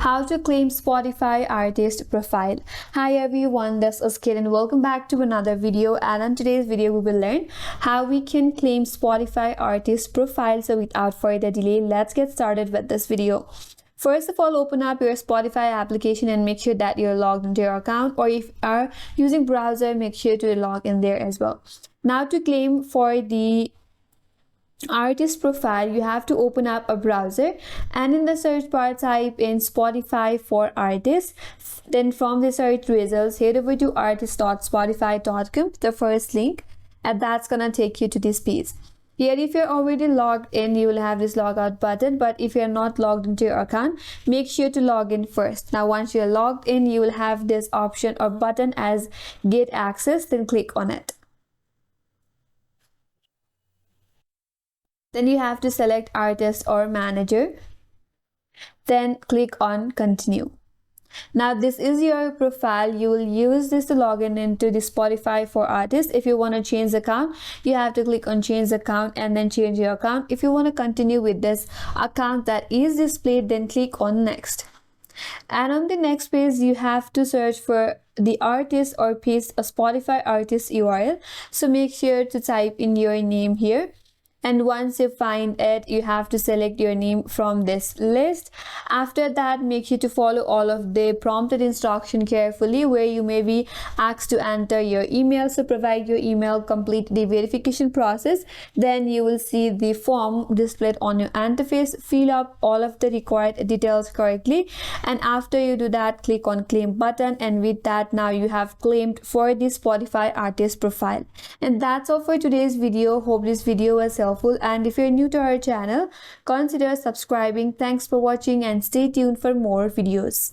How to claim Spotify artist profile. Hi everyone, this is Kid and welcome back to another video. And in today's video we will learn how we can claim Spotify artist profile. So without further delay, let's get started with this video. First of all, open up your Spotify application and make sure that you're logged into your account, or if you are using browser, make sure to log in there as well. Now to claim for the artist profile, you have to open up a browser and in the search bar type in Spotify for artists. Then from the search results, head over to artist.spotify.com, the first link, and that's gonna take you to this page. Here, if you're already logged in, you will have this logout button, but if you're not logged into your account, make sure to log in first. Now once you're logged in, you will have this option or button as get access, then click on it. Then you have to select artist or manager, then click on continue. Now this is your profile. You will use this to log in into the Spotify for artists. If you want to change the account, you have to click on change account and then change your account. If you want to continue with this account that is displayed, then click on next. And on the next page, you have to search for the artist or paste a Spotify artist URL. So make sure to type in your name here. And once you find it, you have to select your name from this list. After that, make sure to follow all of the prompted instruction carefully, where you may be asked to enter your email. So provide your email, complete the verification process. Then you will see the form displayed on your interface. Fill up all of the required details correctly. And after you do that, click on claim button. And with that, now you have claimed for the Spotify artist profile. And that's all for today's video. Hope this video was helpful. And if you're new to our channel, consider subscribing. Thanks for watching and stay tuned for more videos.